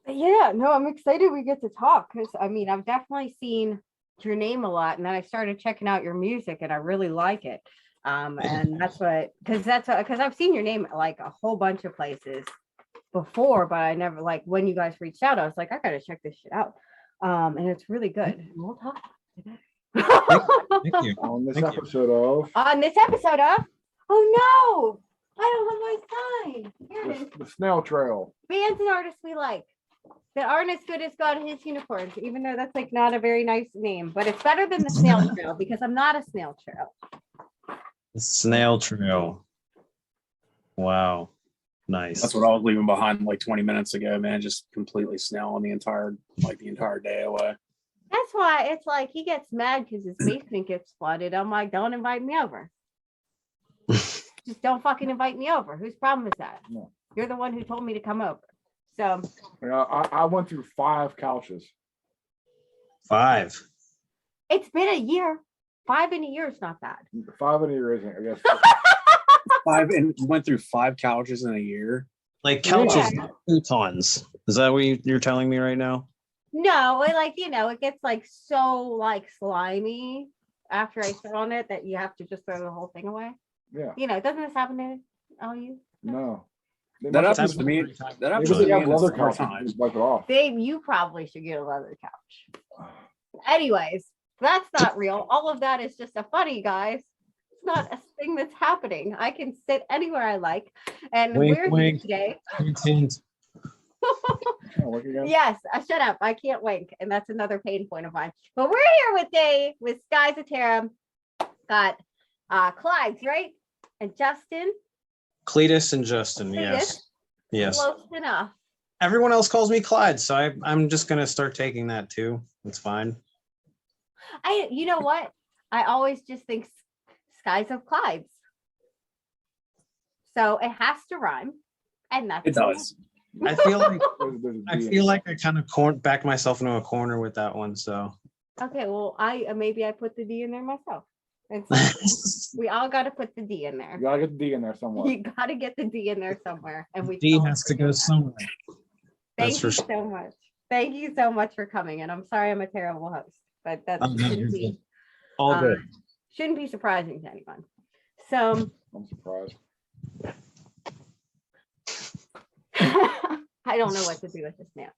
Yeah, no, I'm excited we get to talk because I mean, I've definitely seen your name a lot, and then I started checking out your music, and I really like it. And that's what because I've seen your name like a whole bunch of places before, but I never like when you guys reached out, I was like, I gotta check this shit out. And it's really good. And we'll talk Thank you. On this Thank you. episode of on this episode of oh no, I don't have my sign. Here it is. the Snail Trail. Bands and artists we like that aren't as good as God and His Unicorns, even though that's like not a very nice name, but it's better than the Snail Trail because I'm not a snail trail. The Snail Trail. Wow. Nice. That's what I was leaving behind like 20 minutes ago, man. Just completely snailing the entire day away. That's why it's like he gets mad because his basement gets flooded. I'm like, don't invite me over. Just don't fucking invite me over. Whose problem is that? No. You're the one who told me to come over. So Yeah, I went through 5 couches. 5. it's been a year. 5 in a year is not bad. 5 in a year isn't, I guess. 5 and went through 5 couches in a year. Like couches, Yeah. not futons. Is that what you're telling me right now? No, it like it gets like so like slimy after I sit on it that you have to just throw the whole thing away. Yeah, Doesn't this happen to all you? no. They That must happens have- to me. That happens Maybe to they me have in the leather couches. summertime. Just wipe it off. Babe, you probably should get a leather couch. Anyways, that's not real. All of that is just a funny, guys. It's not a thing that's happening. I can sit anywhere I like. And Wink, we're here wink. today. Hint, hint. Oh, look again. Yes, shut up. I can't wink. And that's another pain point of mine. But we're here with Skies of Terra. Got Clyde's, right? And Justin. Cletus and Justin, yes. Cletus. Yes. Close enough. Everyone else calls me Clyde, so I'm just gonna start taking that too. It's fine. You know what? I always just think Skies of Clyde's. So it has to rhyme. And that's It does. I feel like There's a I D in feel it. like I kind of backed myself into a corner with that one. So okay. Well, maybe I put the D in there myself. It's, we all got to put the D in there. You gotta get the D in there somewhere. You got to get the D in there somewhere, and we. D all has to agree go on that. somewhere. Thank That's for you sure. so much. Thank you so much for coming, and I'm sorry I'm a terrible host, but that Oh, no, shouldn't you're be good. All good. shouldn't be surprising to anyone. So I'm surprised. I don't know what to do with this now.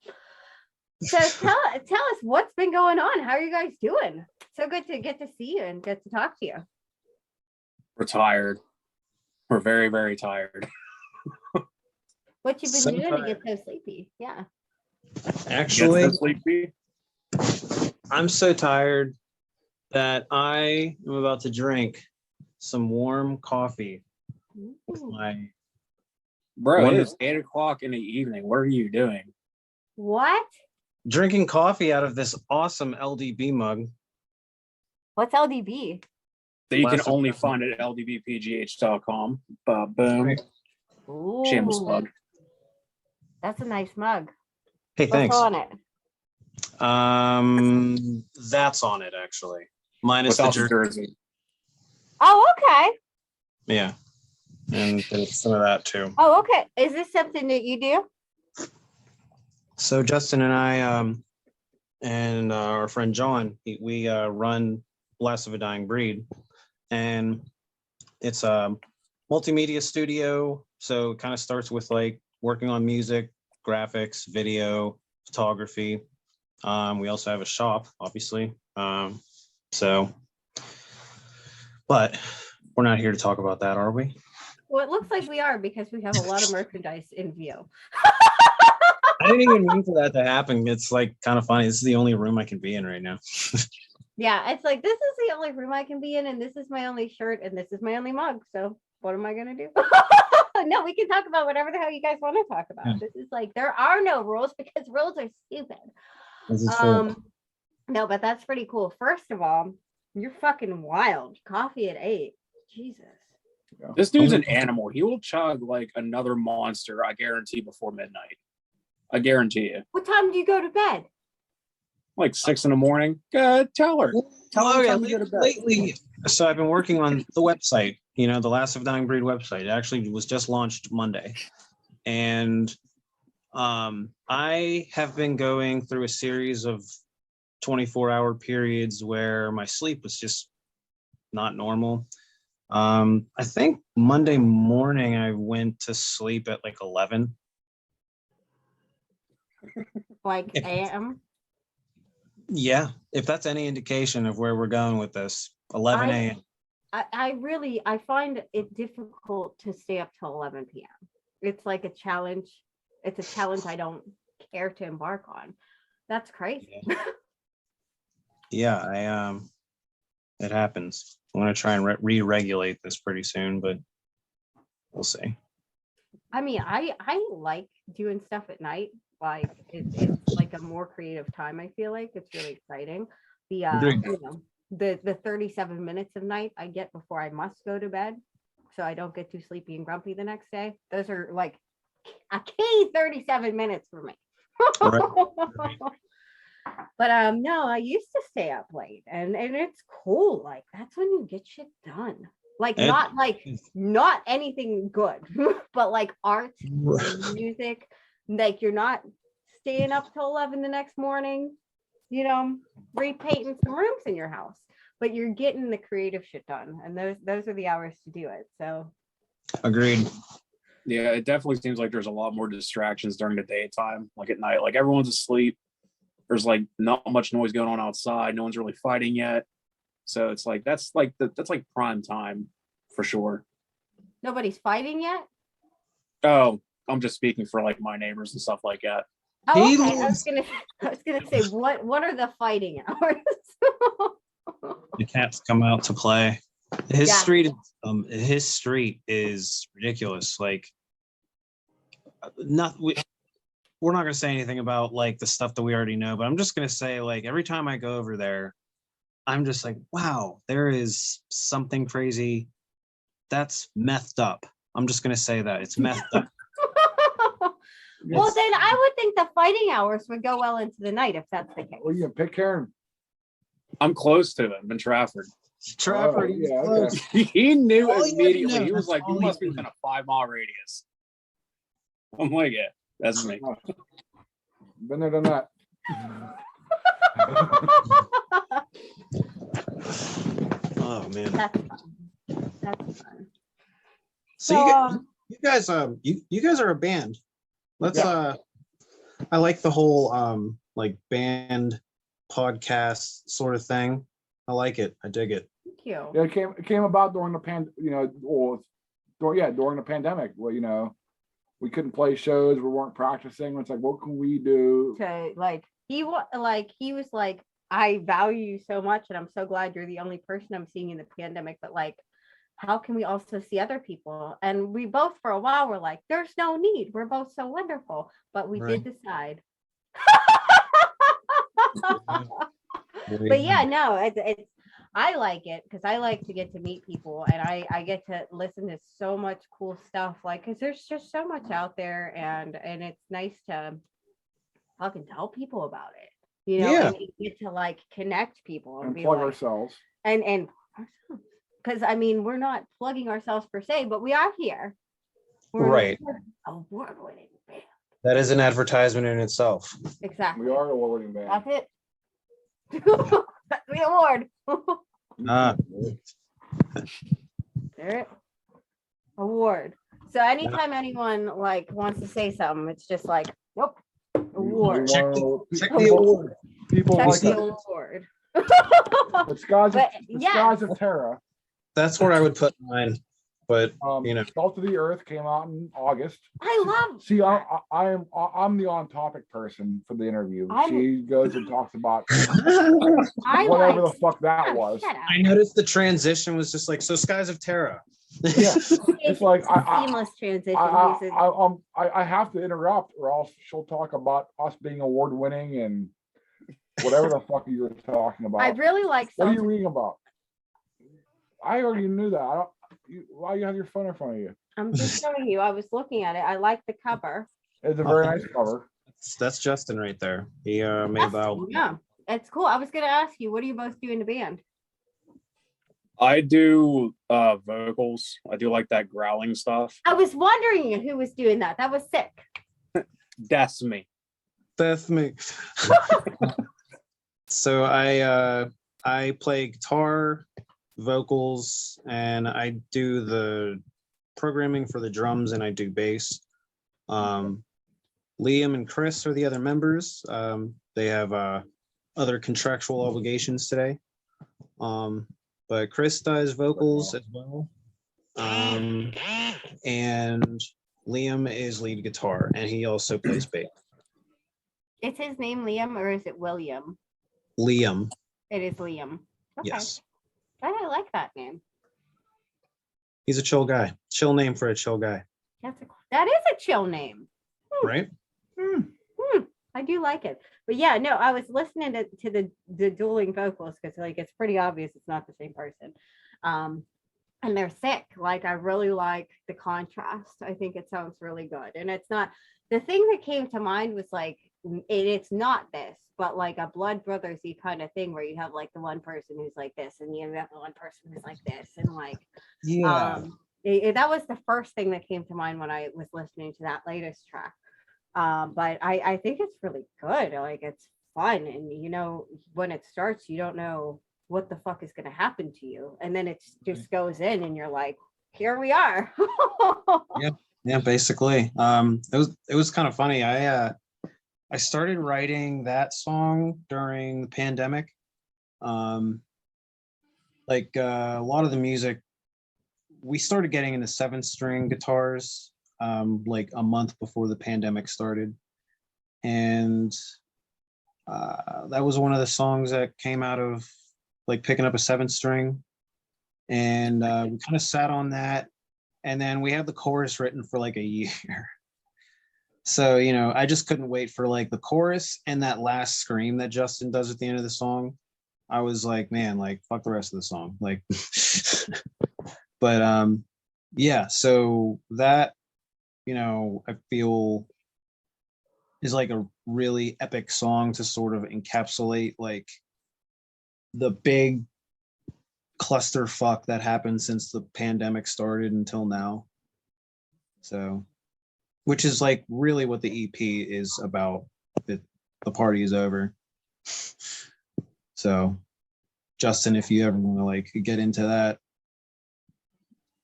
So tell us what's been going on. How are you guys doing? So good to get to see you and get to talk to you. We're tired. We're very, very tired. What you've been So doing to get tired. so sleepy? Yeah. Actually, Get so sleepy. I'm so tired that I am about to drink some warm coffee with Ooh. my. Bro, One- it is 8 o'clock in the evening. What are you doing? What? Drinking coffee out of this awesome LDB mug. What's LDB? That you can Last only time. find at ldbpgh.com. Boom. Right. Ooh, Shameless plug. That's a nice mug. Hey, What's thanks. on it? That's on it actually. Minus the Without the jersey. jersey. Oh, okay. Yeah, and there's some of that too. Oh, okay. Is this something that you do? So Justin and I, and our friend John, we run Last of a Dying Breed, and it's a multimedia studio. So it kind of starts with like working on music, graphics, video, photography. We also have a shop, obviously. But we're not here to talk about that, are we? Well, it looks like we are because we have a lot of merchandise in view. I didn't even mean for that to happen. It's like kind of funny. This is the only room I can be in right now. Yeah, it's like this is the only room I can be in, and this is my only shirt, and this is my only mug. So what am I gonna do? No, we can talk about whatever the hell you guys want to talk about. Yeah. This is like there are no rules because rules are stupid. This is true. No, but that's pretty cool. First of all, you're fucking wild. Coffee at 8. Jesus. This dude's an animal. He will chug like another monster, I guarantee, before midnight. I guarantee you. What time do you go to bed? Like 6 in the morning. Tell her. Tell her Okay, time to go to bed. lately, so I've been working on the website, the Last of Dying Breed website. It actually was just launched Monday. And I I have been going through a series of 24-hour periods where my sleep was just not normal. I think Monday morning I went to sleep at like 11. Like If- AM. Yeah, if that's any indication of where we're going with this, 11 I- a.m. I find it difficult to stay up till 11 p.m. It's like a challenge. It's a challenge I don't care to embark on. That's crazy. Yeah, it happens. I'm gonna try and re-regulate this pretty soon, but we'll see. I mean, I like doing stuff at night. Like it's like a more creative time. I feel like it's really exciting. The Agreed. you know, the 37 minutes of night I get before I must go to bed, so I don't get too sleepy and grumpy the next day. Those are like a key 37 minutes for me. But no, I used to stay up late, and it's cool. Like that's when you get shit done. Like not anything good, but like art and music. Like you're not staying up till 11 the next morning, repainting some rooms in your house, but you're getting the creative shit done, and those are the hours to do it. So Agreed. Yeah, it definitely seems like there's a lot more distractions during the daytime, like at night. Like everyone's asleep. There's like not much noise going on outside. No one's really fighting yet. So it's like that's like prime time for sure. nobody's fighting yet. Oh, I'm just speaking for like my neighbors and stuff like that. Oh, He okay. lives- I was gonna say what are the fighting hours? The cats come out to play. His Yeah. his street is ridiculous. Like, we're not gonna say anything about like the stuff that we already know, but I'm just gonna say like every time I go over there, I'm just like, wow, there is something crazy. That's methed up. I'm just gonna say that it's methed up. Well, then I would think the fighting hours would go well into the night if that's the case. Well, you can pick Karen. I'm close to them in Trafford. Trafford, Oh, he's yeah, close. He knew All you immediately. know, He was that's like, all "You must be you within a 5-mile radius." I'm like, "Yeah, that's me." Been there, done that. Oh man. That's fun. That's fun. So you guys are a band. Let's I like the whole like band podcast sort of thing. I like it. I dig it. Thank you. Yeah, it came about during the during the pandemic. Well, we couldn't play shows, we weren't practicing. It's like, what can we do? To he was like, I value you so much, and I'm so glad you're the only person I'm seeing in the pandemic. But like, how can we also see other people? And we both, for a while, were like, there's no need. We're both so wonderful. But we did decide. But yeah, no, it's I like it because I like to get to meet people, and I get to listen to so much cool stuff, like because there's just so much out there, and it's nice to fucking tell people about it, Yeah. and you get to like connect people And be plug like, ourselves. and because I mean we're not plugging ourselves per se, but we are here. We're Right. award-winning band. That is an advertisement in itself. Exactly. We are a award-winning band. That's it. That's the award. Ah. There, award. So anytime anyone like wants to say something, it's just like, nope, award. Check People, the award. people Check like the that. award. The skies But, of Terra. That's where I would put mine. But Salt of the Earth came out in August. I love. See, I'm the on-topic person for the interview. She goes and talks about I whatever like, the fuck that oh, was. shut up. I noticed the transition was just like, so Skies of Terra. Yeah, it's like a seamless transition. I have to interrupt, or else she'll talk about us being award-winning and whatever the fuck you were talking about. I really like. What are you reading about? I already knew that. Why you have your phone in front of you? I'm just showing you. I was looking at it. I like the cover. It's a very nice cover. That's Justin right there. He made that. Yeah, it's cool. I was gonna ask you, what do you both do in the band? I do vocals. I do like that growling stuff. I was wondering who was doing that. That was sick. That's me. That's me. So I play guitar, vocals, and I do the programming for the drums, and I do bass. Liam and Chris are the other members. They have other contractual obligations today. But Chris does vocals as well. And Liam is lead guitar, and he also plays bass. Is his name Liam or is it William? Liam, It is Liam. Okay. yes. I like that name. He's a chill guy. Chill name for a chill guy, That is a chill name. right? I do like it. But yeah, no, I was listening to the dueling vocals because like it's pretty obvious it's not the same person. And they're sick. Like I really like the contrast. I think it sounds really good. And it's not the thing that came to mind was like it's not this, but like a blood brothersy kind of thing where you have like the one person who's like this and you have the one person who's like this and like Yeah. that was the first thing that came to mind when I was listening to that latest track. But I think it's really good. Like it's fun, and you know when it starts, you don't know what the fuck is going to happen to you, and then it just goes in, and you're like, here we are. Yeah, basically. It was kind of funny. I started writing that song during the pandemic. A lot of the music, we started getting into 7-string guitars like a month before the pandemic started. And that was one of the songs that came out of like picking up a 7-string. And we kind of sat on that. And then we had the chorus written for like a year. So, you know, I just couldn't wait for like the chorus and that last scream that Justin does at the end of the song. I was like, man, like fuck the rest of the song. Like, but yeah, so that, you know, I feel is like a really epic song to sort of encapsulate like the big clusterfuck that happened since the pandemic started until now. So, which is like really what the EP is about. The party is over. So, Justin, if you ever want to like get into that.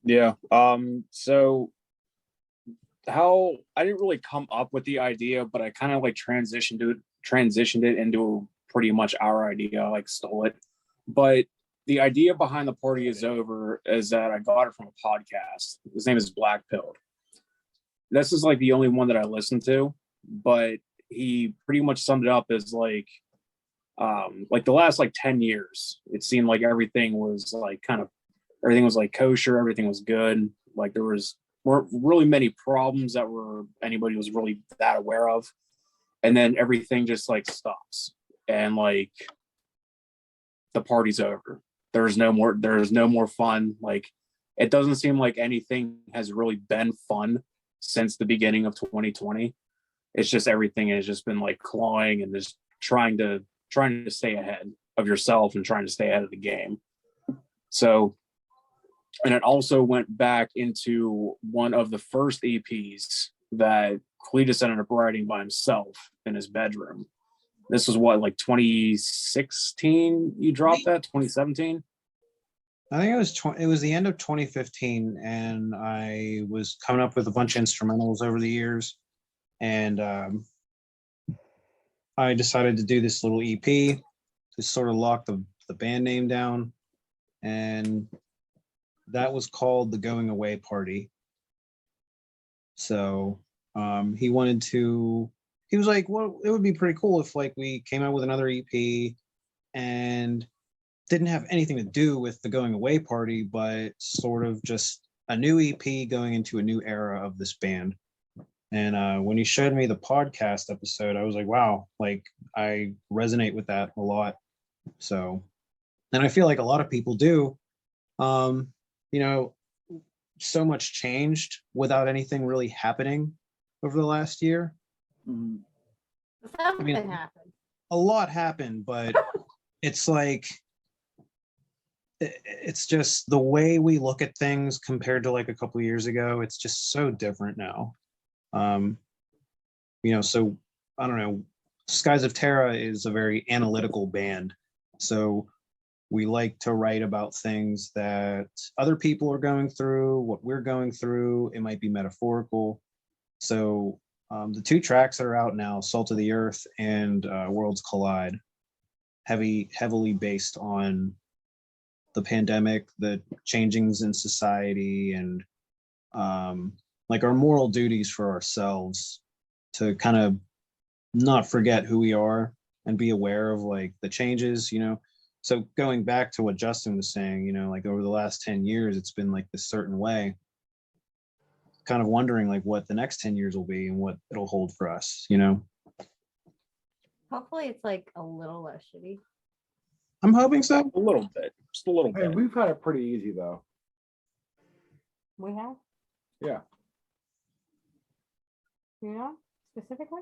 Yeah. So how I didn't really come up with the idea, but I kind of like transitioned it into pretty much our idea. I like stole it. But the idea behind the party is over is that I got it from a podcast. His name is Black Pilled. This is like the only one that I listened to, but he pretty much summed it up as like the last like 10 years, it seemed like everything was like everything was like kosher, everything was good. Like there weren't really many problems that anybody was really that aware of. And then everything just like stops and like the party's over. There's no more fun. Like it doesn't seem like anything has really been fun since the beginning of 2020. It's just everything has just been like clawing and just trying to stay ahead of yourself and trying to stay ahead of the game. So, and it also went back into one of the first EPs that Cletus ended up writing by himself in his bedroom. This was what, like 2016 you dropped that? 2017? I think it was the end of 2015, and I was coming up with a bunch of instrumentals over the years, and I decided to do this little EP to sort of lock the band name down, and that was called The Going Away Party. So he was like, well, it would be pretty cool if like we came out with another EP and didn't have anything to do with the Going Away Party, but sort of just a new EP going into a new era of this band. And when he showed me the podcast episode, I was like, wow, like I resonate with that a lot. So, and I feel like a lot of people do. You know, so much changed without anything really happening over the last year. Something happened. A lot happened, but it's like, it's just the way we look at things compared to like a couple of years ago. It's just so different now. You know, so I don't know, Skies of Terra is a very analytical band. So we like to write about things that other people are going through, what we're going through. It might be metaphorical. So the 2 tracks that are out now, Salt of the Earth and Worlds Collide, heavily based on the pandemic, the changings in society, and like our moral duties for ourselves to kind of not forget who we are and be aware of like the changes, you know. So going back to what Justin was saying, you know, like over the last 10 years, it's been like this certain way. Kind of wondering like what the next 10 years will be and what it'll hold for us, you know. Hopefully it's like a little less shitty. I'm hoping so. A little bit, just a little Hey, bit. we've had it pretty easy though. We have, Yeah. you know, specifically.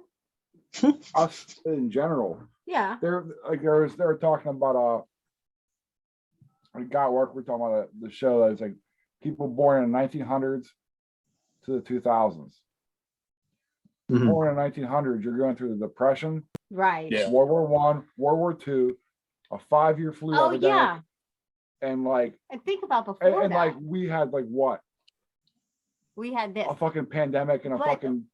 Us in general. Yeah. They were talking about a guy at work, we're talking about the show that is like people born in the 1900s to the 2000s. Mhm. Born in the 1900s, you're going through the Depression, Right. Yeah. World War One, World War Two, a 5-year flu Oh epidemic, yeah. and like And think about before and that. like we had like what, We had this. a fucking pandemic and a But- fucking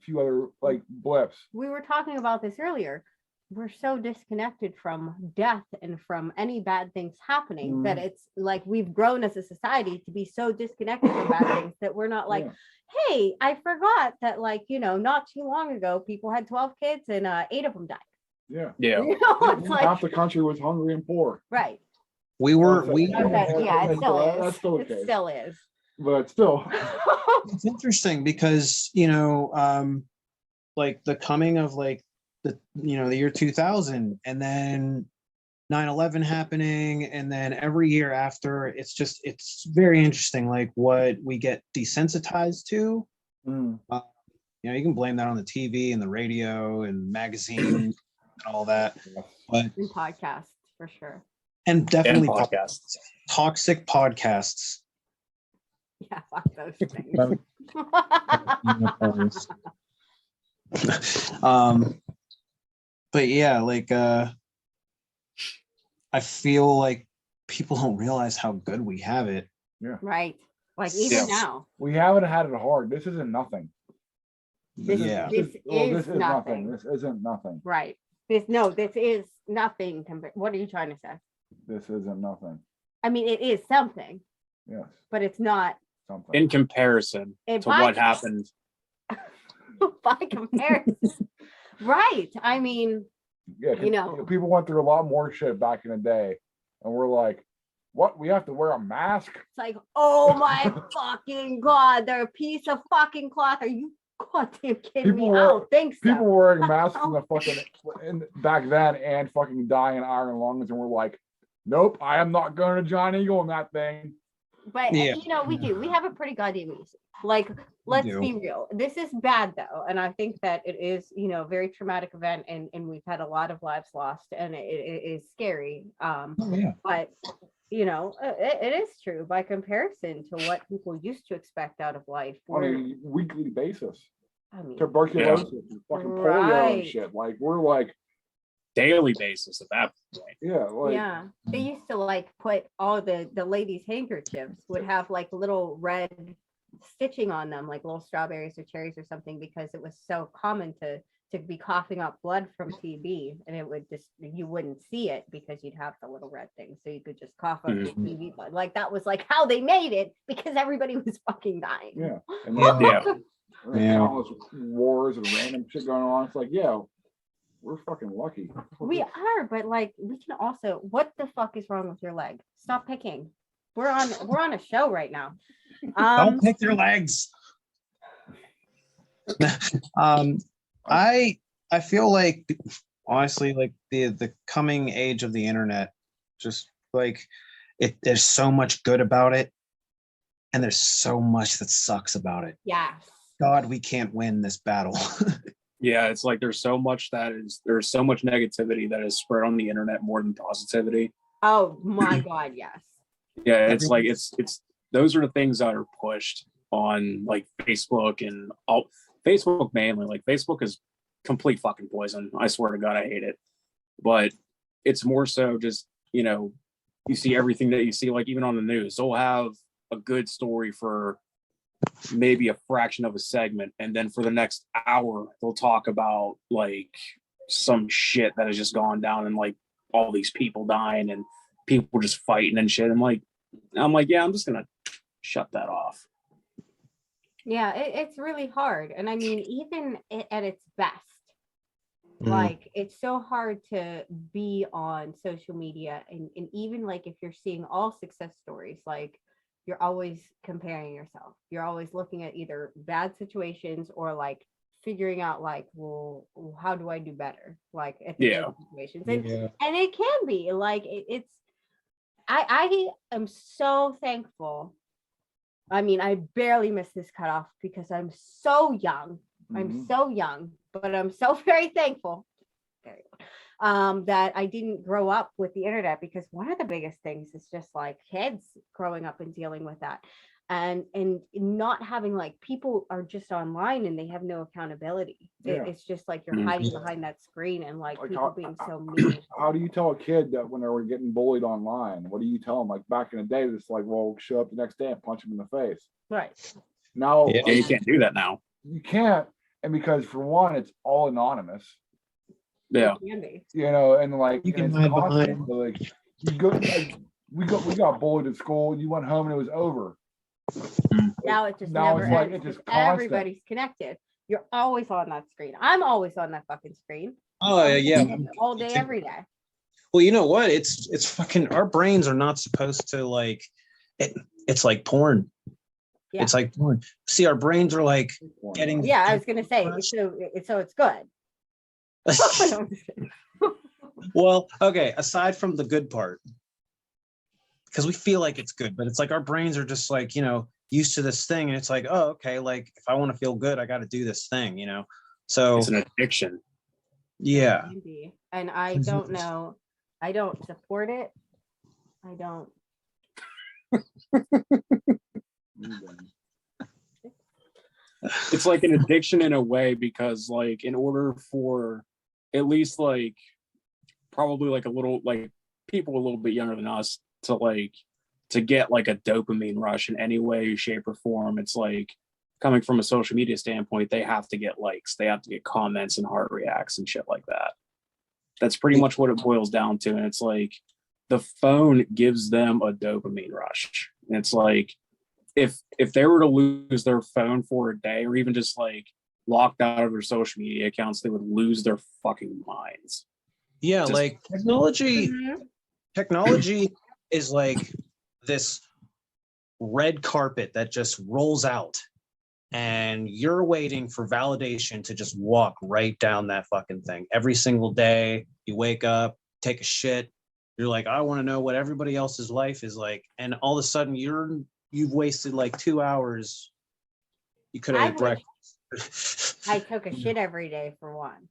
few other like blips. We were talking about this earlier. We're so disconnected from death and from any bad things happening that it's like we've grown as a society to be so disconnected from bad things that we're not like, Yeah. hey, I forgot that, like, you know, not too long ago people had 12 kids and 8 of them died. Yeah. Yeah. You know, it's Half like the country was hungry and poor. right. We were we Okay, yeah, it still is. That's still the It case. still is. But still, it's interesting because, you know, like the coming of like the, you know, the year 2000 and then 9/11 happening, and then every year after, it's very interesting like what we get desensitized to. You know, you can blame that on the TV and the radio and magazines and all that, but In podcasts for sure. and definitely And podcasts. toxic podcasts. Yeah, fuck those things. But yeah, like I feel like people don't realize how good we have it. Right. Like even Yeah. now. we haven't had it hard. This isn't nothing. Yeah. This is nothing. nothing. This isn't nothing. Right. This is nothing compared. What are you trying to say? This isn't nothing. I mean, it is something, Yes, but it's not something. In comparison If to I- what happened. by comparison. Right. I mean, Yeah, you know. people went through a lot more shit back in the day, and we're like, what? We have to wear a mask? it's like, oh my fucking God, they're a piece of fucking cloth. Are you goddamn kidding me? People I were- don't think so. People were wearing masks in the fucking back then and fucking dying in iron lungs, and we're like, nope, I am not going to John Eagle in that thing. But Yeah. you know, we do. We have a pretty goddamn easy. Like, let's do. be real. This is bad though, and I think that it is, you know, a very traumatic event, and we've had a lot of lives lost, and it is scary. Oh, yeah. But you know, it is true by comparison to what people used to expect out of life. On Where, a weekly basis. I mean, Tuberculosis, and fucking polio and Right. shit. Like, we're like, Daily basis at that point. yeah, like, yeah, they used to like put all the ladies' handkerchiefs would have like little red stitching on them, like little strawberries or cherries or something, because it was so common to be coughing up blood from TB, and it would just, you wouldn't see it because you'd have the little red thing, so you could just cough up your TB blood. Like that was like how they made it, because everybody was fucking dying. yeah. And Yeah. Yeah. there's countless wars and random shit going on. It's like, yeah, we're fucking lucky. We are, but like we can also, what the fuck is wrong with your leg? Stop picking. We're on a show right now. Don't pick their legs. I feel like honestly, like the coming age of the internet, just like there's so much good about it, and there's so much that sucks about it. Yeah. God, we can't win this battle. Yeah, it's like there's so much negativity that is spread on the internet more than positivity. Oh my God, yes. Yeah, it's like it's those are the things that are pushed on like Facebook and Facebook mainly. Like Facebook is complete fucking poison. I swear to God, I hate it. But it's more so just, you know, you see everything that you see, like even on the news, they'll have a good story for maybe a fraction of a segment, and then for the next hour they'll talk about like some shit that has just gone down and like all these people dying and people just fighting and shit. I'm like, yeah, I'm just gonna shut that off. Yeah, it's really hard. And I mean, even at its best, Mm. like it's so hard to be on social media, and even like if you're seeing all success stories, like you're always comparing yourself. You're always looking at either bad situations or like figuring out like, well, how do I do better? Like at the good situations. And it can be like it's I am so thankful. I mean, I barely missed this cutoff because I'm so young. I'm so young, but I'm so very thankful that I didn't grow up with the internet, because one of the biggest things is just like kids growing up and dealing with that, and not having like people are just online and they have no accountability. It's just like you're hiding behind that screen and like people being so mean. How do you tell a kid that when they were getting bullied online? What do you tell them? Like back in the day, it's like, well, show up the next day and punch them in the face. Right. Now Yeah, you can't do that now. You can't, and because for one, it's all anonymous. Yeah. It can be. You know, and like You can it's hide constant. behind. So, like you go, like, we got bullied at school. You went home and it was over. Now it just Now never it's like ends, it's just because constant. everybody's connected. You're always on that screen. I'm always on that fucking screen. Oh yeah. All day, every day. Well, you know what? It's fucking, our brains are not supposed to like it. It's like porn. Yeah. It's like porn. See, our brains are like getting. Yeah, I was gonna say, so it's good. Well, okay, aside from the good part, because we feel like it's good, but it's like our brains are just like, you know, used to this thing, and it's like, oh, okay, like if I want to feel good, I got to do this thing, you know. So it's an addiction. Yeah. And I don't know, I don't support it. I don't. It's like an addiction in a way, because like in order for at least like probably like a little like people a little bit younger than us to get like a dopamine rush in any way, shape, or form, it's like coming from a social media standpoint, they have to get likes, they have to get comments and heart reacts and shit like that. That's pretty much what it boils down to. And it's like the phone gives them a dopamine rush. And it's like if they were to lose their phone for a day, or even just like locked out of their social media accounts, they would lose their fucking minds. Yeah, Just- like technology is like this red carpet that just rolls out, and you're waiting for validation to just walk right down that fucking thing. Every single day you wake up, take a shit, you're like, I want to know what everybody else's life is like, and all of a sudden you've wasted like 2 hours. You could have had breakfast. I took a shit every day for one.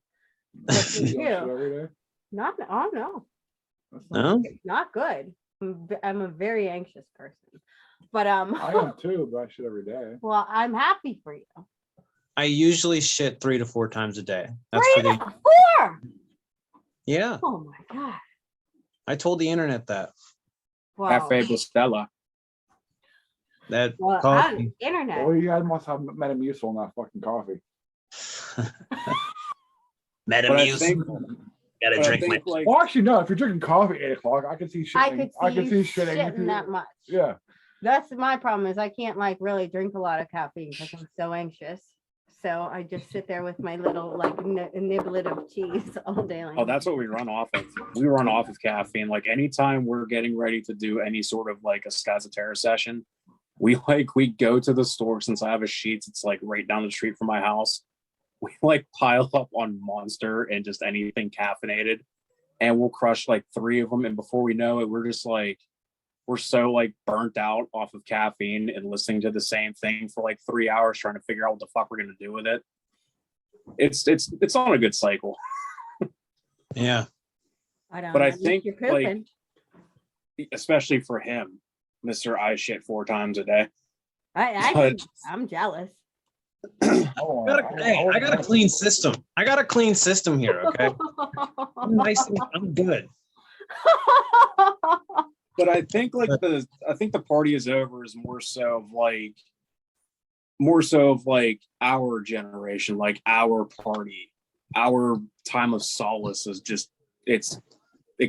But You you go shit too. every day? Not, oh no, That's not- No? it's not good. I'm a very anxious person. But I am too, but I shit every day. well, I'm happy for you. I usually shit 3 to 4 times a day. That's 3 for to the 4. yeah. Oh my god. I told the internet that. Wow. Cafe Bustela. That Well, coffee. internet. Well, you guys must have Metamucil in that fucking coffee. But I Metamucil. think, Gotta but I drink my. think like Well, actually, no. If you're drinking coffee at 8 o'clock, I can see shitting. I could see you shitting. shitting that much. Yeah. That's my problem, is I can't like really drink a lot of caffeine because I'm so anxious. So I just sit there with my little like niblet of cheese all day long. oh, that's what we run off of. We run off of caffeine. Like anytime we're getting ready to do any sort of like a Terra session, we go to the store. Since I have a Sheetz, it's like right down the street from my house. We like pile up on Monster and just anything caffeinated, and we'll crush like 3 of them. And before we know it, we're so like burnt out off of caffeine and listening to the same thing for like 3 hours trying to figure out what the fuck we're gonna do with it. It's on a good cycle. Yeah. I don't But know. I think You're like pooping. especially for him, Mr. I shit 4 times a day. I'm jealous. I got a clean system. I got a clean system here. Okay, I'm nice. I'm good. But I think the party is over is more so of like our generation, like our party, our time of solace is just it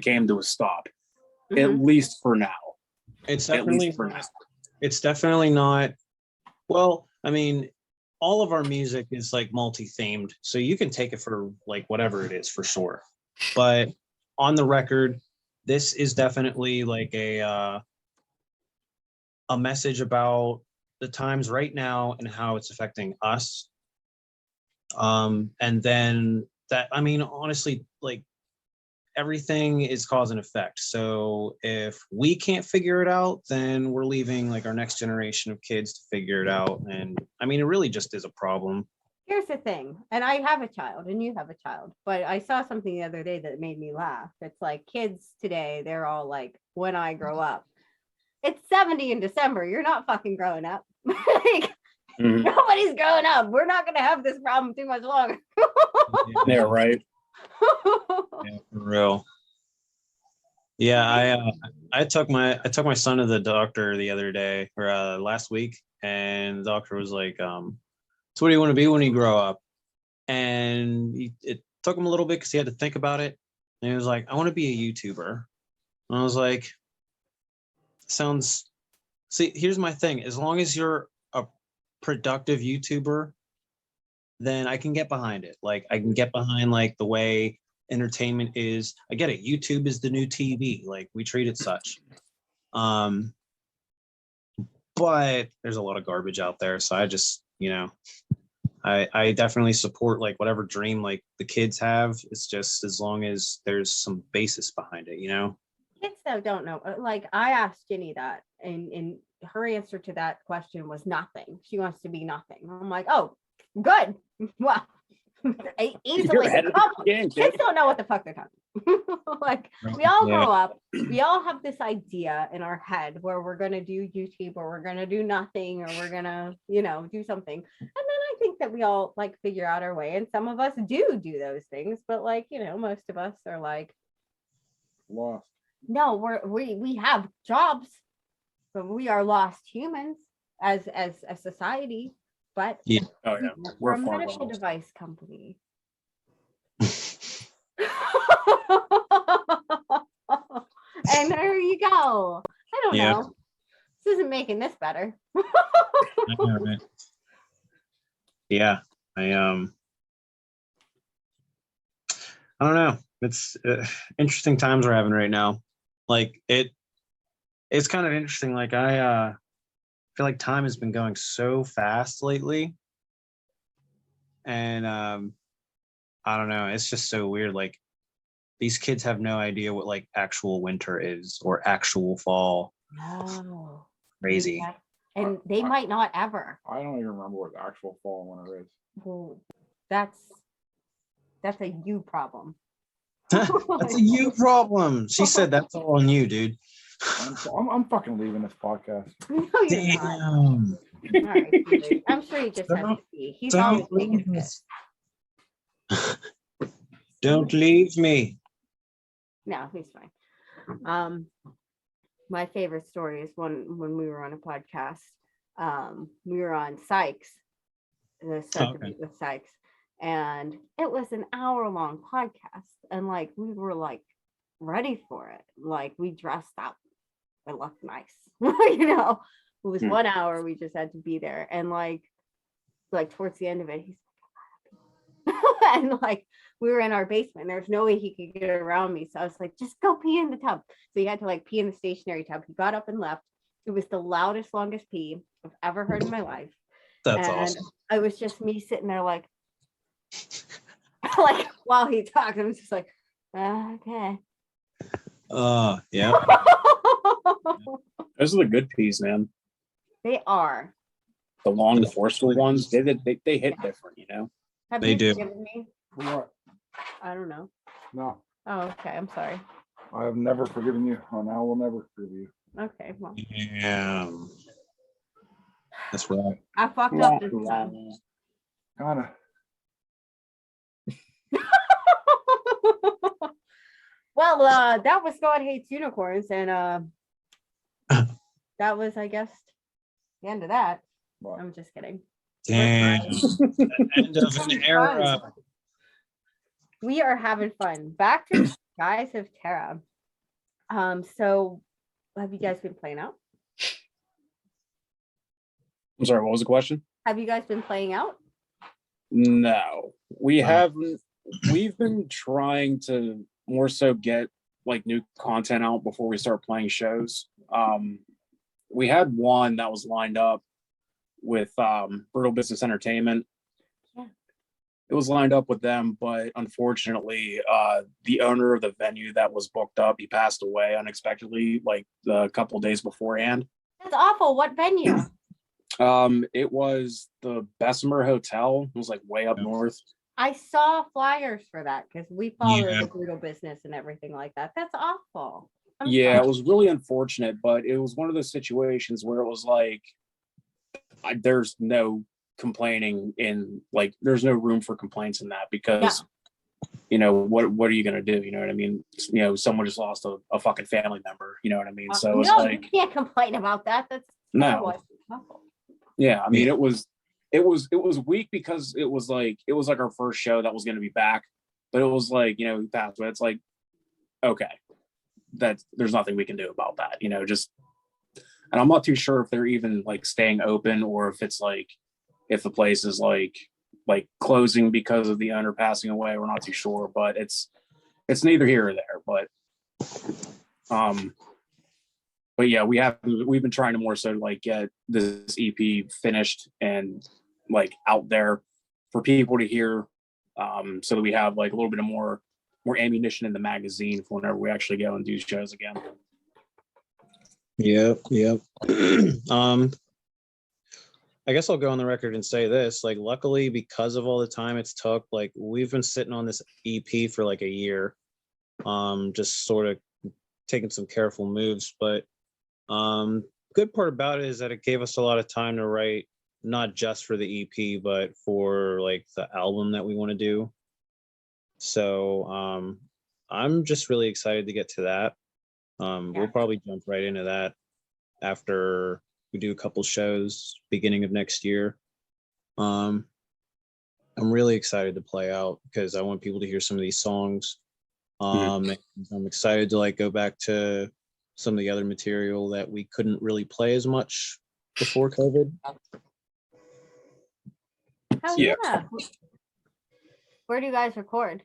came to a stop, at least for now. It's definitely not. Well, I mean, all of our music is like multi-themed, so you can take it for like whatever it is for sure. But on the record, this is definitely like a message about the times right now and how it's affecting us. And then that, I mean, honestly, like everything is cause and effect. So if we can't figure it out, then we're leaving like our next generation of kids to figure it out. And I mean, it really just is a problem. Here's the thing, and I have a child and you have a child, but I saw something the other day that made me laugh. It's like kids today, they're all like, when I grow up. It's 70 in December. You're not fucking growing up. Like, nobody's growing up. We're not gonna have this problem too much longer. Yeah, right. Yeah, for real. Yeah, I took my son to the doctor the other day or last week, and the doctor was like, so what do you want to be when you grow up? And it took him a little bit because he had to think about it. And he was like, I want to be a YouTuber. And I was like, see, here's my thing. As long as you're a productive YouTuber, then I can get behind it. Like I can get behind like the way entertainment is. I get it. YouTube is the new TV. Like we treat it such. But there's a lot of garbage out there. So I just, I definitely support like whatever dream like the kids have. It's just as long as there's some basis behind it, Kids though don't know. Like I asked Ginny that, and her answer to that question was nothing. She wants to be nothing. I'm like, oh, good. Well, easily. Kids don't know what the fuck they're talking. Like we all grow up. We all have this idea in our head where we're gonna do YouTube or we're gonna do nothing or we're gonna, do something. And then I think that we all like figure out our way. And some of us do those things, but like, most of us are like Lost. No, we have jobs, but we are lost humans as a society. But yeah. Oh yeah, we're a medical device company. And there you go. I don't know. This isn't making this better. Yeah, I don't know. It's interesting times we're having right now. Like it's kind of interesting. Like I feel like time has been going so fast lately, and I don't know. It's just so weird. Like these kids have no idea what like actual winter is or actual fall. No. Crazy. And they might not ever. I don't even remember what the actual fall and winter is. Well, that's a you problem. That's a you problem. She said that's all on you, dude. I'm fucking leaving this podcast. No, you're not. All right, dude. I'm sure he just has to see. He's always making this. Don't leave me. No, he's fine. My favorite story is when we were on a podcast. We were on Sykes, the subject with Sykes, and it was an hour-long podcast. And like we were like ready for it. Like we dressed up. It looked nice. It was 1 hour. We just had to be there. And like towards the end of it, he's like, and like we were in our basement. There's no way he could get around me. So I was like, just go pee in the tub. So he had to like pee in the stationary tub. He got up and left. It was the loudest, longest pee I've ever heard in my life. That's and awesome. I was just me sitting there like like while he talked, I was just like, okay. Yeah. Those are the good peas, man. They are. The long, forceful ones, they hit different, Have They you do. forgiven me? What? I don't know. No, Oh, okay. I'm sorry. I have never forgiven you, and I will never forgive you. Okay, well, Yeah. That's right. I fucked up this time. Kinda. Well, that was God Hates Unicorns, and that was, I guess, the end of that. What? I'm just kidding. Dang. The end of an era. We are having fun. Back to Guys of Terra. So have you guys been playing out? I'm sorry, what was the question? Have you guys been playing out? No, we Wow. haven't. We've been trying to more so get like new content out before we start playing shows. We had one that was lined up with Brutal Business Entertainment. Yeah. It was lined up with them, but unfortunately, the owner of the venue that was booked up, he passed away unexpectedly, like a couple days beforehand. That's awful. What venue? It was the Bessemer Hotel. It was like way up Yeah. north. I saw flyers for that because we follow Yeah. the Brutal Business and everything like that. That's awful. I'm Yeah, sorry. it was really unfortunate, but it was one of those situations where it was like, there's no complaining in like, there's no room for complaints in that because, you know, what are you gonna do? You know what I mean? You know, someone just lost a fucking family member. You know what I mean? So it's no, like, you can't complain about that. That's no. terrible. It's awful. Yeah, I mean, Yeah. it was weak because it was like our first show that was going to be back, but it was like, you know, he passed away. It's like, okay, there's nothing we can do about that, you know. Just, and I'm not too sure if they're even like staying open or if it's like if the place is like closing because of the owner passing away. We're not too sure, but it's neither here or there. But yeah, we've been trying to more so like get this EP finished and like out there for people to hear, so that we have like a little bit of more ammunition in the magazine for whenever we actually go and do shows again. Yep. I guess I'll go on the record and say this, like, luckily, because of all the time it's took, like, we've been sitting on this EP for like a year, just sort of taking some careful moves, but good part about it is that it gave us a lot of time to write, not just for the EP, but for like the album that we want to do. So I'm just really excited to get to that. We'll probably jump right into that after we do a couple shows beginning of next year. I'm really excited to play out because I want people to hear some of these songs. I'm excited to like go back to some of the other material that we couldn't really play as much before COVID. Hell Yeah. yeah. Where do you guys record?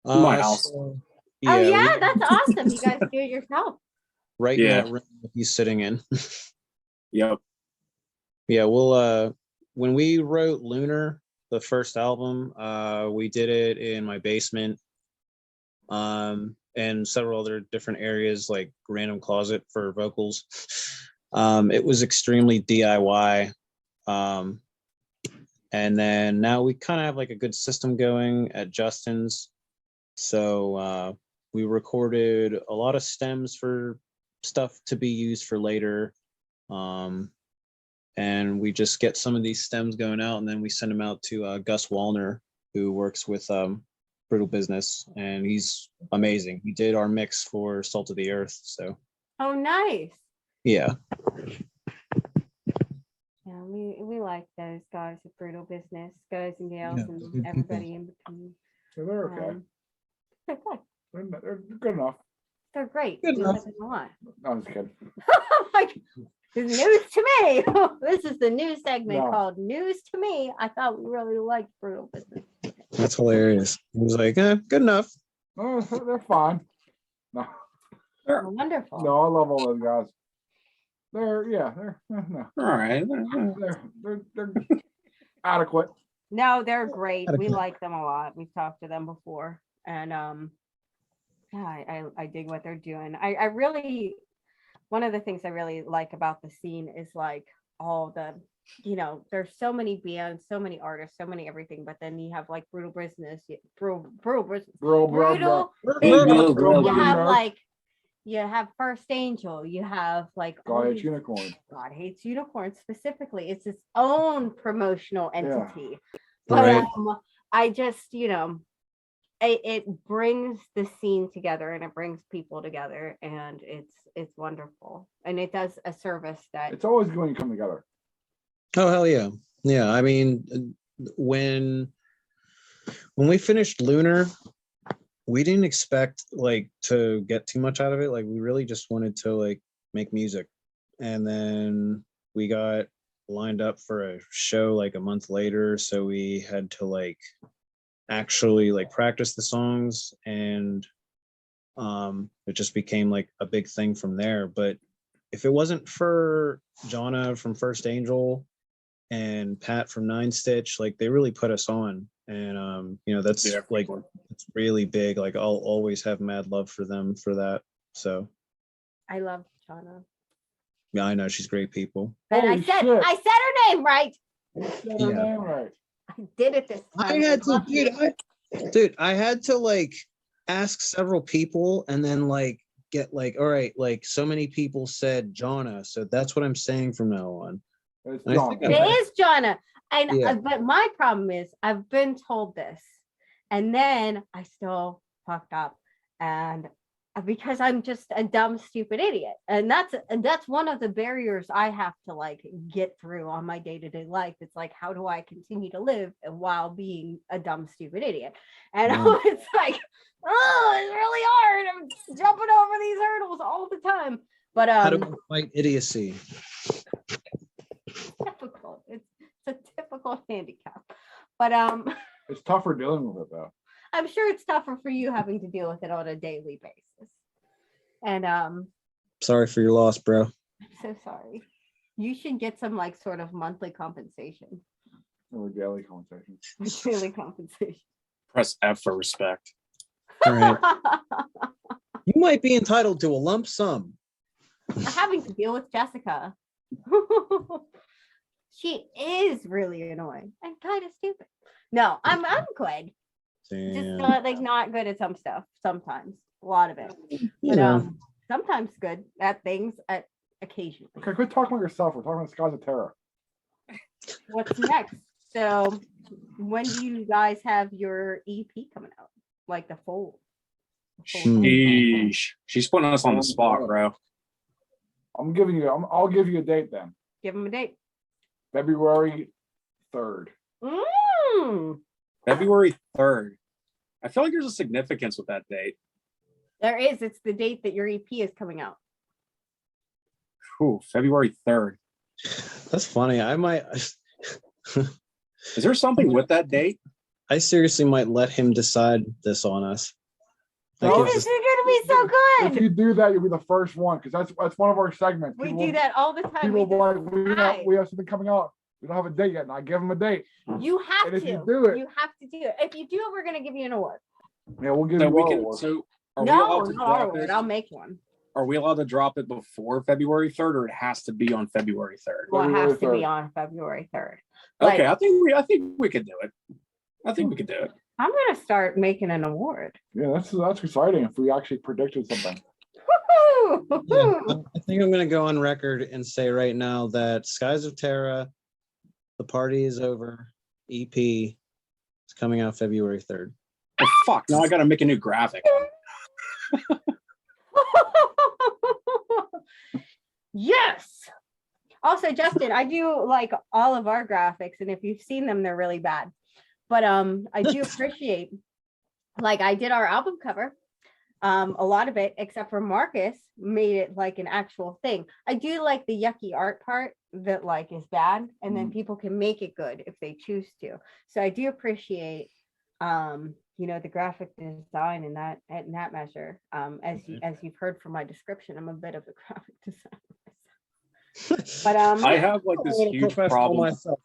My house. Oh yeah, that's awesome. You guys do it yourself. Right in that room that he's sitting in. Yep. Yeah, we'll when we wrote Lunar, the first album, we did it in my basement. And several other different areas like random closet for vocals. It was extremely DIY. And then now we kind of have like a good system going at Justin's. So we recorded a lot of stems for stuff to be used for later. And we just get some of these stems going out and then we send them out to Gus Wallner, who works with Brutal Business, and he's amazing. He did our mix for Salt of the Earth. So Oh, nice. yeah. Yeah, we like those guys at Brutal Business, guys and gals, Yeah, and good everybody in between. So they're okay. They're good. They're good enough. They're great. Good We enough. like them a lot. No, I'm just kidding. Like, it's news to me. This is the news segment No. called News to Me. I thought we really liked Brutal Business. That's hilarious. He was like, good enough. No, they're fine. No, Oh, wonderful. no, I love all those guys. They're no, All right. they're adequate. No, they're great. We Adequate. like them a lot. We've talked to them before. And yeah, I dig what they're doing. I really, one of the things I really like about the scene is like all the, you know, there's so many bands, so many artists, so many everything, but then you have like Brutal Business, Brutal Business, Bro, Brutal. bro, You have bro. like you have First Angel, you have like all God, it's these- unicorn. God Hates Unicorns specifically. It's its own promotional entity. But Right. I just, it brings the scene together and it brings people together, and it's wonderful. And it does a service that It's always going to come together. Oh, hell yeah. Yeah. I mean, when we finished Lunar, we didn't expect like to get too much out of it. Like we really just wanted to like make music. And then we got lined up for a show like a month later. So we had to like actually like practice the songs, and it just became like a big thing from there. But if it wasn't for Jonna from First Angel and Pat from Nine Stitch, like they really put us on. And that's Yeah, like sure. it's really big. Like I'll always have mad love for them for that. So I love Shauna. yeah, I know she's great people. And Holy shit. I said her name right. Get her Yeah. name right. I did it this time. I had to, dude, I had to like ask several people and then like get like, all right, like so many people said Jonna, so that's what I'm saying from now on. It's I John. think It is Jonna. And Yeah. but my problem is I've been told this, and then I still fucked up, and because I'm just a dumb, stupid idiot, and that's one of the barriers I have to like get through on my day-to-day life. It's like, how do I continue to live while being a dumb, stupid idiot? And Yeah. it's like, oh, it's really hard. I'm jumping over these hurdles all the time. But How do we fight idiocy? difficult. It's a typical handicap. But It's tougher dealing with it though. I'm sure it's tougher for you having to deal with it on a daily basis. And Sorry for your loss, bro. I'm so sorry. You should get some like sort of monthly compensation. Or daily conversations. Daily compensation. Press F for respect. All right. You might be entitled to a lump sum. Having to deal with Jessica. She is really annoying and kind of stupid. No, I'm good. Just Damn. not good at some stuff sometimes. A lot of it. You But know. sometimes good at things at occasionally. Okay, quit talking about yourself. We're talking about Skies of Terra. What's next? So when do you guys have your EP coming out? Like the full Sheesh. She's putting us on the spot, bro. I'll give you a date then. Give them a date. February 3rd. February 3rd. I feel like there's a significance with that date. There is. It's the date that your EP is coming out. Whew, February 3rd. That's funny. I might Is there something with that date? I seriously might let him decide this on us. Like, No, if This is it's- gonna be so If good. you do that, you'll be the first one because that's one of our segments. We People- do that all the time. People We will be like, Right. we have something coming out. We don't have a date yet, and I give them a date. You have And if to. you do it- You have to do it. If you do it, we're gonna give you an award. Yeah, we'll give So you we our can. award. So are we No, allowed to not our drop award. it? I'll make one. Are we allowed to drop it before February 3rd, or it has to be on February 3rd? Well, it has to February be 3rd. on February 3rd. Like, Okay, I think we could do it. I think we could do it. I'm gonna start making an award. Yeah, that's exciting if we actually predicted something. Woohoo! Yeah, I think I'm gonna go on record and say right now that Skies of Terra, the party is over. EP is coming out February 3rd. Oh, fuck! Now I got to make a new graphic. Yes. Also, Justin, I do like all of our graphics, and if you've seen them, they're really bad. But I do appreciate, like, I did our album cover, a lot of it, except for Marcus made it like an actual thing. I do like the yucky art part that like is bad, and then people can make it good if they choose to. So I do appreciate the graphic design in that measure. As you've heard from my description, I'm a bit of a graphic designer. But I have like this I'm a huge professional problem. myself.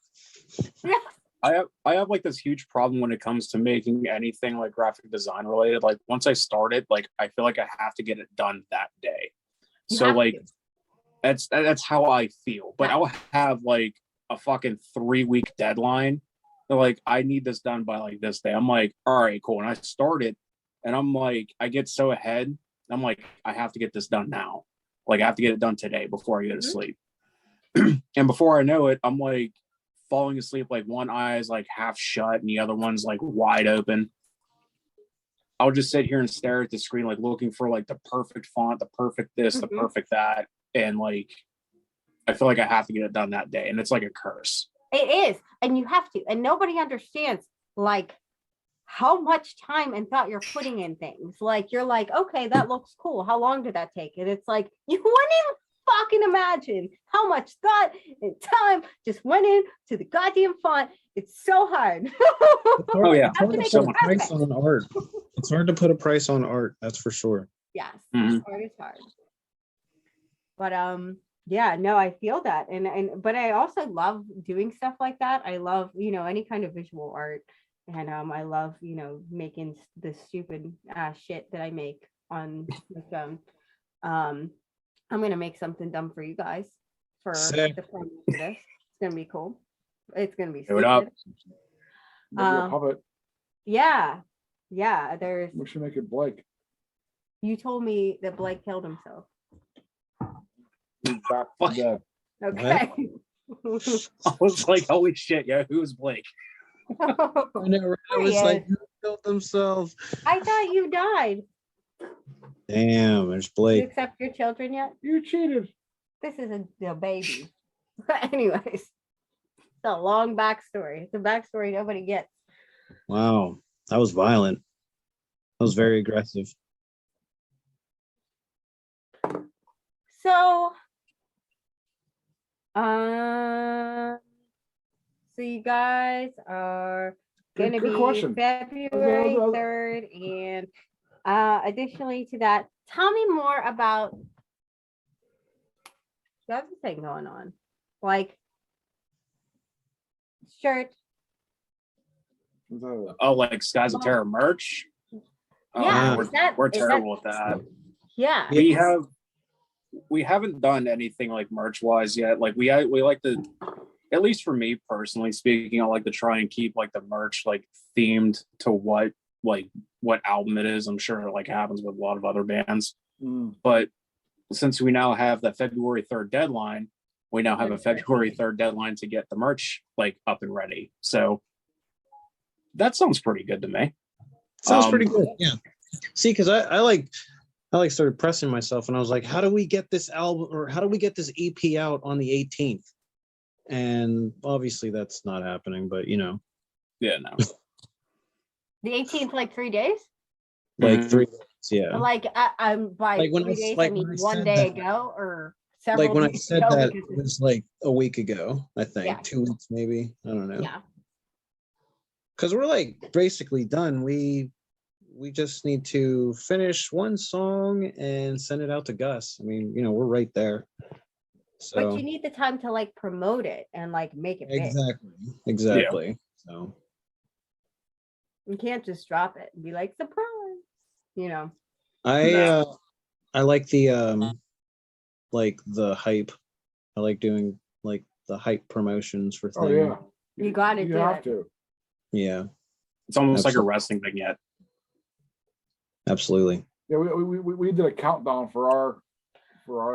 I have like this huge problem when it comes to making anything like graphic design related. Like once I start it, like I feel like I have to get it done that day. You So have like to. that's how I feel. But I'll have like a fucking 3-week deadline. They're like, I need this done by like this day. I'm like, all right, cool. And I start it and I'm like, I get so ahead I'm like, I have to get this done now. Like I have to get it done today before I go to sleep. And before I know it, I'm like falling asleep, like one eye is like half shut and the other one's like wide open. I'll just sit here and stare at the screen, like looking for like the perfect font, the perfect this, the perfect that. And like, I feel like I have to get it done that day. And it's like a curse. It is. And you have to. And nobody understands like how much time and thought you're putting in things. Like you're like, okay, that looks cool. How long did that take? And it's like, you wouldn't even fucking imagine how much thought and time just went into the goddamn font. It's so hard. Oh yeah. It's hard to put a price on art. It's hard to put a price on art, that's for sure. Yes, Mhm. art is hard. But yeah, no, I feel that. But I also love doing stuff like that. I love, any kind of visual art. And I love, making the stupid shit that I make on my phone. I'm gonna make something dumb for you guys for Sick. the promo for this. It's gonna be cool. It's gonna be Do it up. stupid. Maybe a puppet. Yeah. We should make it Blake. You told me that Blake killed himself. He's back from the dead. Okay. I was like, holy shit, yeah, who's Blake? I know, I There was he like, is. who killed themselves? I thought you died. Damn, there's You Blake. accept your children yet? You cheated. This is a baby. Anyways, it's a long backstory. It's a backstory nobody gets. Wow, that was violent. That was very aggressive. So, so you guys are Good- going to good be question. February Okay. 3rd, and additionally to that, tell me more about. You have a thing going on, like shirt. Oh, like Skies of Terra merch? Oh, Yeah, we're is that- terrible at that. Yeah. We haven't done anything like merch wise yet. Like we like to, at least for me personally speaking, I like to try and keep like the merch like themed to what album it is. I'm sure it like happens with a lot of other bands. But since we now have the February 3rd deadline, we now have a February 3rd deadline to get the merch like up and ready. So that sounds pretty good to me. Sounds pretty good. Yeah. See, because I started pressing myself and I was like, how do we get this album or how do we get this EP out on the 18th? And obviously that's not happening, but Yeah, no. The 18th, like 3 days? like Mhm. 3 days, yeah. Like I'm by Like when 3 I- days, like I mean when I 1 said day that- ago or several Like when I days said ago that, because it was like a week ago, I think. Yeah. 2 weeks maybe. I don't know. yeah. Because we're like basically done. We just need to finish one song and send it out to Gus. I mean, we're right there. But So you need the time to like promote it and like make it big. exactly. So You can't just drop it and be like surprise. I like the hype. I like doing like the hype promotions for things. Oh yeah. You gotta You do have it. to. Yeah, It's almost like a Absolutely. wrestling vignette. absolutely. Yeah, we did a countdown for our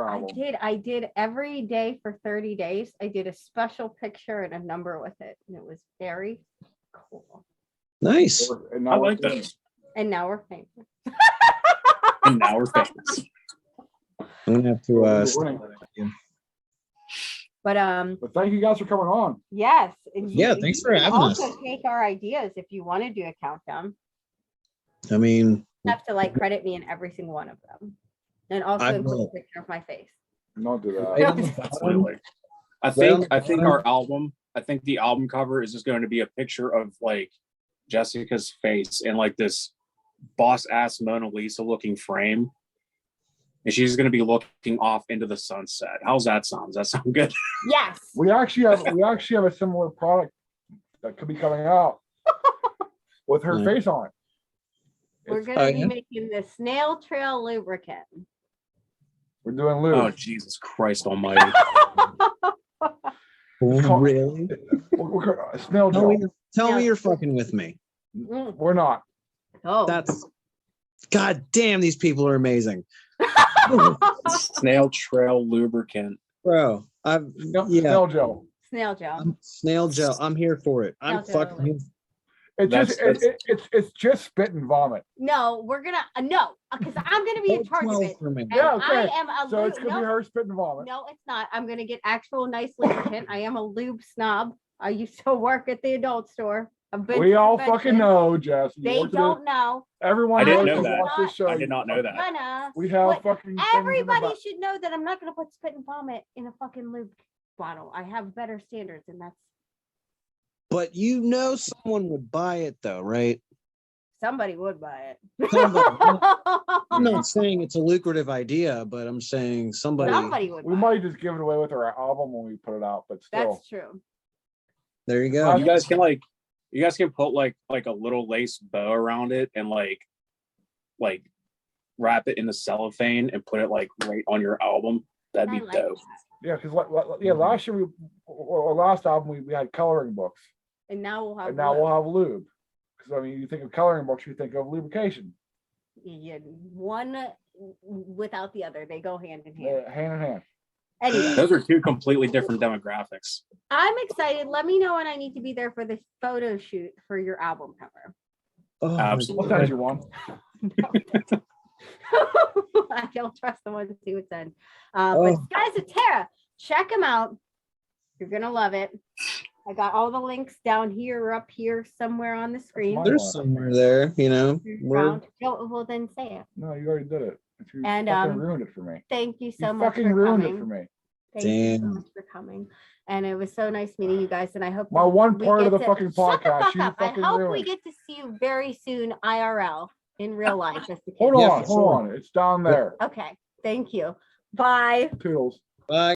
album. I did every day for 30 days. I did a special picture and a number with it. And it was very cool. Nice. And I now we're like doing- those. And now we're famous. And now we're famous. I'm gonna have to We're steal winning. that idea. But But thank you guys for coming on. yes. And Yeah, thanks for can having us. also take our ideas if you want to do a countdown. I mean, You have to like credit me in every single one of them. And also I include will. a picture of my face. Don't do right that. on the bottom, Absolutely. I think the album cover is just going to be a picture of like Jessica's face in like this boss ass Mona Lisa looking frame. And she's going to be looking off into the sunset. How's that sound? Does that sound good? Yes. We actually have a similar product that could be coming out with her Nice. face on it. We're It's- gonna Oh, be yeah? making the snail trail lubricant. We're doing lube. Oh, Jesus Christ almighty. called- really? We're snail Tell gel. me, tell me you're fucking with me. Mm. We're not. Oh, That's God damn, these people are amazing. Snail trail lubricant. Bro, yeah, Snail gel. Snail gel. snail gel. I'm here for it. I'm Snail gel. fucking here. It's just spit and vomit. No, we're gonna no, because I'm gonna be in charge of 12 it. for me. And Yeah, okay. I am a So it's lube. gonna be No, her spit and vomit. no, it's not. I'm gonna get actual nice lubricant. I am a lube snob. I used to work at the adult store. I've been We to all conventions. fucking know, Jess. You They worked at don't know. Everyone I didn't knows know who that. watched this show. I did not know that. Gonna We have what- fucking things in the Everybody back. should know that I'm not gonna put spit and vomit in a fucking lube bottle. I have better standards, and that's But you know someone would buy it though, right? somebody would buy it. Somebody. I'm not saying it's a lucrative idea, but I'm saying somebody. Somebody would. We buy might it. just give it away with our album when we put it out, but still. That's true. There you go. You guys can put like a little lace bow around it and like wrap it in the cellophane and put it like right on your album. That'd I be like dope. that. Yeah, because last year or last album we had coloring books, And now we'll have. and now lube. we'll have lube. Because I mean, you think of coloring books, you think of lubrication, Yeah, one without the other. They go hand in hand. hand in hand. Anyway, Those are two completely different demographics. I'm excited. Let me know when I need to be there for the photo shoot for your album cover. Oh, my Absolutely. We'll God. send you one. I don't trust the ones who would send. But guys at Terra, check them out. You're gonna love it. I got all the links down here or up here somewhere on the screen. mine. There's somewhere there, you know. Well, then say it. No, you already did it. You And, fucking ruined it for me. Thank you so You much fucking for ruined coming. it for me. Thank you so Damn. much for coming. And it was so nice meeting you guys. And I hope My that one we part of get the to- fucking Shut the podcast, fuck you up. I fucking hope we ruined. get to see you very soon IRL in real life. As the Hold kids Yeah, on, for say. hold sure. on. It's down there. Okay. Thank you. Bye. Toodles. Bye.